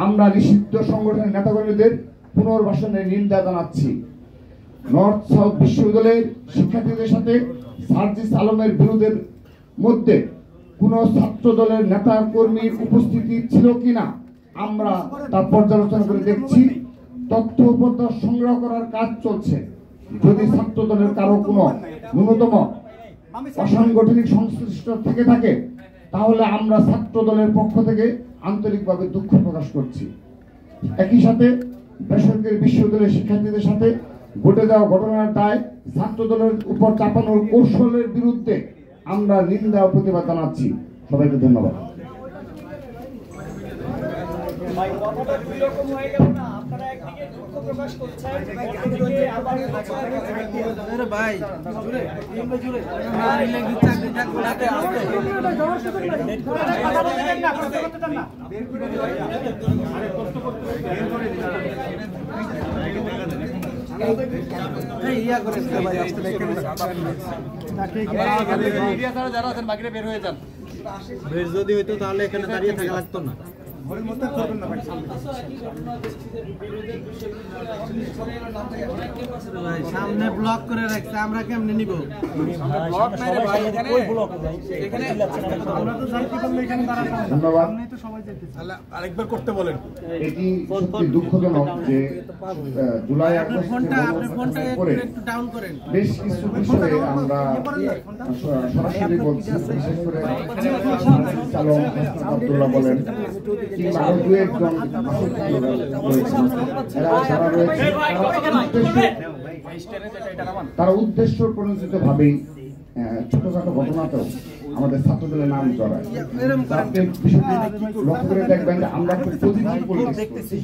আমরা নিষিদ্ধ সংগঠনের নেতাকর্মীদের পুনর্বাসনের নিন্দা জানাচ্ছি। নর্থ সাউথ বিশ্ববিদ্যালয়ের শিক্ষার্থীদের সাথে সার্জিস আলমের বিরোধের মধ্যে কোন ছাত্র দলের নেতা কর্মীর উপস্থিতি ছিল কিনা আমরা তা পর্যালোচনা করে দেখছি। তথ্য উপত্য সংগ্রহ করার কাজ চলছে। যদি ছাত্র দলের কারো কোনো ন্যূনতম অসাংগঠনিক সংশ্লিষ্ট থেকে থাকে তাহলে আমরা ছাত্র দলের পক্ষ থেকে আন্তরিকভাবে দুঃখ প্রকাশ করছি। একই সাথে বেসরকারি বিশ্ববিদ্যালয়ের শিক্ষার্থীদের সাথে ঘটে যাওয়া ঘটনার দায় ছাত্র দলের উপর চাপানোর কৌশলের বিরুদ্ধে আমরা নিন্দা ও প্রতিবাদ জানাচ্ছি। সবাইকে ধন্যবাদ। যদি হইতো তাহলে এখানে দাঁড়িয়ে থাকা লাগতো না। সামনে ব্লক করে রাখছে, আমরা কেমনে নিব? আরেকবার করতে বলেন। এটি সত্যি দুঃখজনক যে জুলাই বেশ কিছু বিষয়ে আমরা সরাসরি বলছি, বিশেষ করে চালক আব্দুল্লাহ বলেন কিংবা আরো দু একজন তারা উদ্দেশ্য প্রণোদিত ভাবেই ছোটখাটো ঘটনাতেও আমাদের ছাত্রদলের নাম জড়ায়। লক্ষ্য করে দেখবেন যে আমরা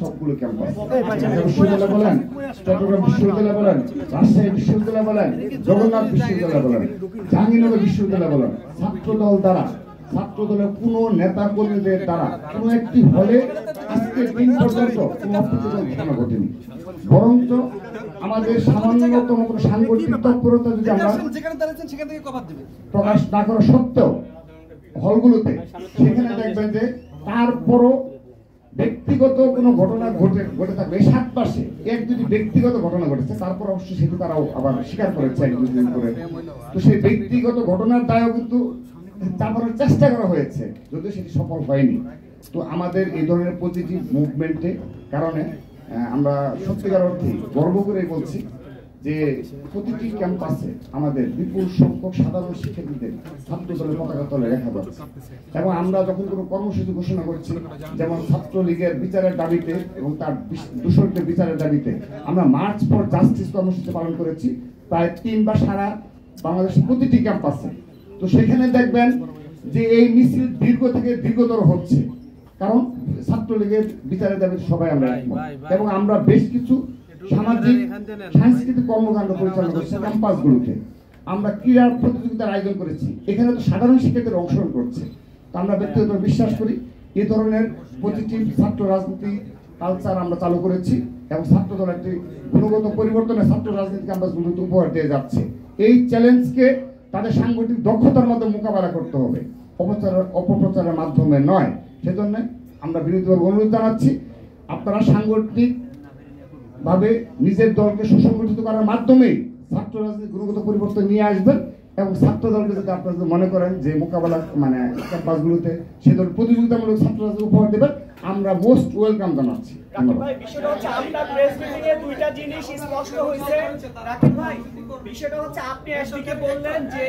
সবগুলো ক্যাম্পাস বিশ্ববিদ্যালয় বলেন, চট্টগ্রাম বিশ্ববিদ্যালয় বলেন, রাজশাহী বিশ্ববিদ্যালয় বলেন, জগন্নাথ বিশ্ববিদ্যালয় বলেন, জাহাঙ্গীরনগর বিশ্ববিদ্যালয় বলেন, ছাত্রদল দ্বারা ছাত্রদলের কোন নেতা কর্মীদের দ্বারা কোন একটি হলে আজকের দিন পর্যন্ত কোন অপ্রীতিকর ঘটনা ঘটেনি। বরঞ্চ আমাদের সামান্যতম কোন সাংগঠনিক তৎপরতা যদি আমরা প্রকাশ না করা সত্ত্বেও হলগুলোতে সেখানে দেখবেন যে তারপরও ব্যক্তিগত কোনো ঘটনা ঘটে থাকবে 7 মাসে এক দুটি ব্যক্তিগত ঘটনা ঘটেছে, তারপর অবশ্যই সেটি তারাও আবার স্বীকার করেছে এক দুদিন করে। তো সেই ব্যক্তিগত ঘটনার দায়ও কিন্তু চাপানোর চেষ্টা করা হয়েছে, যদিও সেটি সফল হয়নি। তো আমাদের এই ধরনের পজিটিভ মুভমেন্টে কারণে আমরা সত্যিকার অর্থে গর্ব করে বলছি যে প্রতিটি ক্যাম্পাসে আমাদের বিপুল সংখ্যক সাধারণ শিক্ষার্থীদের ছাত্র দলের পতাকা তলে দেখা যাচ্ছে। এবং আমরা যখন কোনো কর্মসূচি ঘোষণা করছি, যেমন ছাত্রলীগের বিচারের দাবিতে এবং তার দূষণের বিচারের দাবিতে আমরা মার্চ ফর জাস্টিস কর্মসূচি পালন করেছি প্রায় 3 বার সারা বাংলাদেশের প্রতিটি ক্যাম্পাসে। তো সেখানে দেখবেন যে এই মিছিল দীর্ঘ থেকে দীর্ঘতর হচ্ছে, কারণ ছাত্রলীগের বিচারের দাবিতে সবাই আমরা একমত। এবং আমরা বেশ কিছু সামাজিক সাংস্কৃতিক কর্মকাণ্ড পরিচালনা করছি ক্যাম্পাসগুলোতে। আমরা ক্রীড়া প্রতিযোগিতার আয়োজন করেছি, এখানে তো সাধারণ শিক্ষার্থীরা অংশগ্রহণ করছে। তো আমরা ব্যক্তিগত বিশ্বাস করি এই ধরনের পজিটিভ ছাত্র রাজনীতি কালচার আমরা চালু করেছি এবং ছাত্রদল একটি গুণগত পরিবর্তনে ছাত্র রাজনীতি ক্যাম্পাসগুলোতে উপহার দিয়ে যাচ্ছে। এই চ্যালেঞ্জকে তাদের সাংগঠনিক দক্ষতার মাধ্যমে মোকাবেলা করতে হবে, অপপ্রচারের মাধ্যমে নয়। সেজন্য আমরা বিরোধীদের অনুরোধ জানাচ্ছি, আপনারা সাংগঠনিক ভাবে নিজের দলকে সুসংগঠিত করার মাধ্যমে ছাত্র রাজনীতি গুণগত পরিবর্তন নিয়ে আসবেন এবং ছাত্র দলকে যদি আপনারা মনে করেন যে মোকাবেলা ক্যাম্পাসগুলোতে সে দল প্রতিযোগিতামূলক ছাত্র রাজনীতি উপহার দেবেন, আমরা মোস্ট ওয়েলকাম জানাচ্ছি। দুইটা জিনিস স্পষ্ট হয়েছে রাকিব ভাই, বিষয়টা হচ্ছে আপনি একদিকে বললেন যে